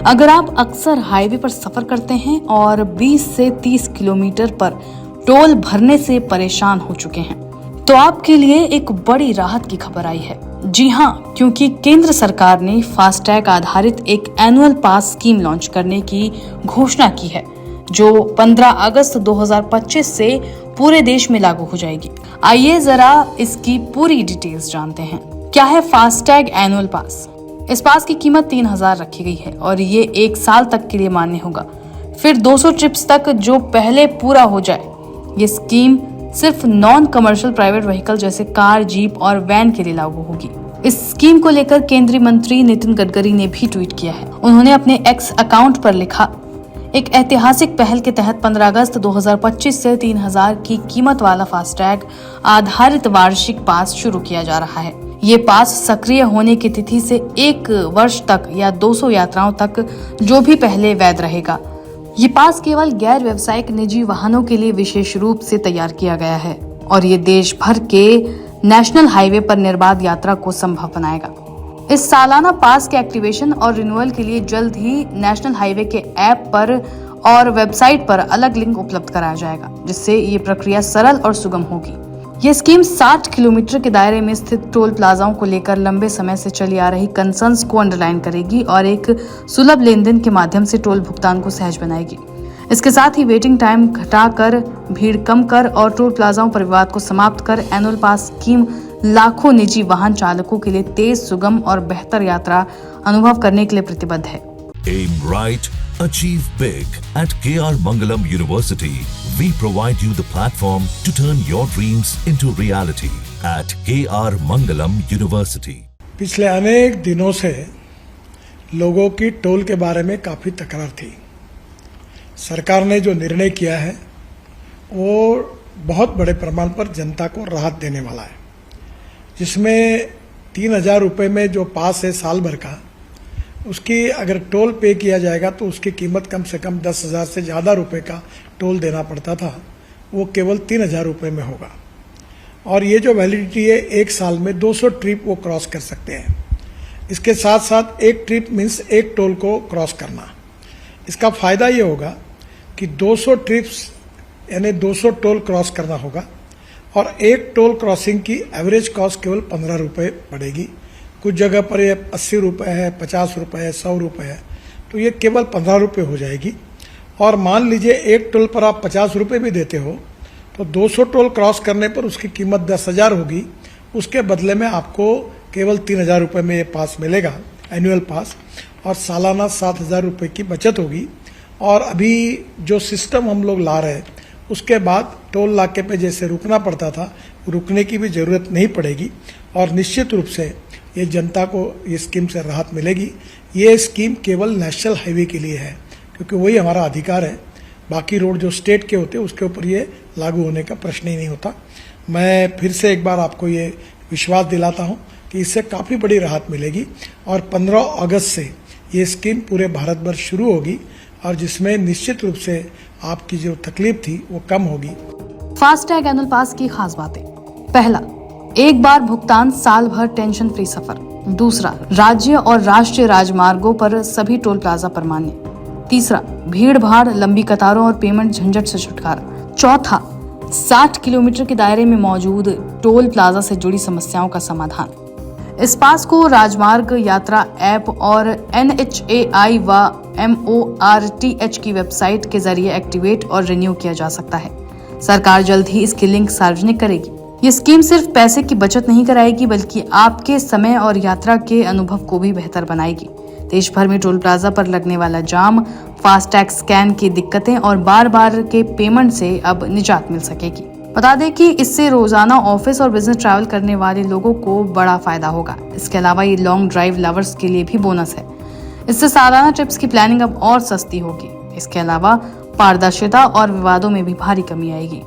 अगर आप अक्सर हाईवे पर सफर करते हैं और 20 से 30 किलोमीटर पर टोल भरने से परेशान हो चुके हैं, तो आपके लिए एक बड़ी राहत की खबर आई है। जी हाँ, क्योंकि केंद्र सरकार ने फास्टैग आधारित एक एनुअल पास स्कीम लॉन्च करने की घोषणा की है, जो 15 अगस्त 2025 से पूरे देश में लागू हो जाएगी। आइए जरा इसकी पूरी डिटेल्स जानते हैं। क्या है फास्टैग एनुअल पास? इस पास की कीमत 3000 रखी गई है और ये 1 साल तक के लिए मान्य होगा। फिर 200 ट्रिप्स तक जो पहले पूरा हो जाए। ये स्कीम सिर्फ नॉन कमर्शियल प्राइवेट व्हीकल जैसे कार, जीप और वैन के लिए लागू होगी। इस स्कीम को लेकर केंद्रीय मंत्री नितिन गडकरी ने भी ट्वीट किया है। उन्होंने अपने एक्स अकाउंट पर लिखा, एक ऐतिहासिक पहल के तहत 15 अगस्त 2025 से 3000 की कीमत वाला फास्टैग आधारित वार्षिक पास शुरू किया जा रहा है। ये पास सक्रिय होने की तिथि से 1 वर्ष तक या 200 यात्राओं तक जो भी पहले वैध रहेगा। ये पास केवल गैर व्यावसायिक निजी वाहनों के लिए विशेष रूप से तैयार किया गया है और ये देश भर के नेशनल हाईवे पर निर्बाध यात्रा को संभव बनाएगा। इस सालाना पास के एक्टिवेशन और रिन्यूअल के लिए जल्द ही नेशनल हाईवे के ऐप पर और वेबसाइट पर अलग लिंक उपलब्ध कराया जाएगा, जिससे ये प्रक्रिया सरल और सुगम होगी। ये स्कीम 60 किलोमीटर के दायरे में स्थित टोल प्लाजाओं को लेकर लंबे समय से चली आ रही कंसर्न्स को अंडरलाइन करेगी और एक सुलभ लेन देन के माध्यम से टोल भुगतान को सहज बनाएगी। इसके साथ ही वेटिंग टाइम घटाकर, भीड़ कम कर और टोल प्लाजाओं पर विवाद को समाप्त कर एनुअल पास स्कीम लाखों निजी वाहन चालकों के लिए तेज, सुगम और बेहतर यात्रा अनुभव करने के लिए प्रतिबद्ध है। Aim right, achieve big. At KR Mangalam University, we provide you the platform to turn your dreams into reality. At KR Mangalam University. पिछले अनेक दिनों से लोगों की टोल के बारे में काफ़ी तकरार थी। सरकार ने जो निर्णय किया है वो बहुत बड़े प्रमाण पर जनता को राहत देने वाला है, जिसमें 3000 रुपये में जो पास है साल भर का, उसकी अगर टोल पे किया जाएगा तो उसकी कीमत कम से कम 10,000 से ज़्यादा रुपए का टोल देना पड़ता था, वो केवल 3000 रुपये में होगा। और ये जो वैलिडिटी है 1 साल में 200 ट्रिप वो क्रॉस कर सकते हैं। इसके साथ साथ एक ट्रिप मीन्स एक टोल को क्रॉस करना। इसका फ़ायदा ये होगा कि 200 ट्रिप्स यानी 200 टोल क्रॉस करना होगा और एक टोल क्रॉसिंग की एवरेज कॉस्ट केवल 15 रुपये पड़ेगी। कुछ जगह पर ये 80 रुपये है, 50 रुपये है, 100 रुपये है, तो ये केवल 15 रुपये हो जाएगी। और मान लीजिए एक टोल पर आप 50 रुपये भी देते हो तो 200 टोल क्रॉस करने पर उसकी कीमत 10,000 होगी। उसके बदले में आपको केवल 3000 रुपये में ये पास मिलेगा, एनुअल पास, और सालाना 7000 रुपये की बचत होगी। और अभी जो सिस्टम हम लोग ला रहे हैं उसके बाद टोल नाके पे जैसे रुकना पड़ता था, रुकने की भी ज़रूरत नहीं पड़ेगी और निश्चित रूप से ये जनता को ये स्कीम से राहत मिलेगी। ये स्कीम केवल नेशनल हाईवे के लिए है क्योंकि वही हमारा अधिकार है। बाकी रोड जो स्टेट के होते हैं उसके ऊपर ये लागू होने का प्रश्न ही नहीं होता। मैं फिर से एक बार आपको ये विश्वास दिलाता हूँ कि इससे काफ़ी बड़ी राहत मिलेगी और 15 अगस्त से ये स्कीम पूरे भारत भर शुरू होगी और जिसमें निश्चित रूप से आपकी जो तकलीफ थी वो कम होगी। फास्टैग एनुअल पास की खास बातें: पहला, एक बार भुगतान, साल भर टेंशन फ्री सफर। दूसरा, राज्य और राष्ट्रीय राजमार्गों पर सभी टोल प्लाजा पर मान्य। तीसरा, भीड़ भाड़, लंबी कतारों और पेमेंट झंझट से छुटकारा। चौथा, 60 किलोमीटर के दायरे में मौजूद टोल प्लाजा से जुड़ी समस्याओं का समाधान। इस पास को राजमार्ग यात्रा ऐप और NHAI व MORTH की वेबसाइट के जरिए एक्टिवेट और रिन्यू किया जा सकता है। सरकार जल्द ही इसकी लिंक सार्वजनिक करेगी। ये स्कीम सिर्फ पैसे की बचत नहीं कराएगी बल्कि आपके समय और यात्रा के अनुभव को भी बेहतर बनाएगी। देश भर में टोल प्लाजा पर लगने वाला जाम, फास्टैग स्कैन की दिक्कतें और बार बार के पेमेंट से अब निजात मिल सकेगी। बता दें कि इससे रोजाना ऑफिस और बिजनेस ट्रैवल करने वाले लोगों को बड़ा फायदा होगा। इसके अलावा ये लॉन्ग ड्राइव लवर्स के लिए भी बोनस है। इससे सालाना ट्रिप्स की प्लानिंग अब और सस्ती होगी। इसके अलावा पारदर्शिता और विवादों में भी भारी कमी आएगी।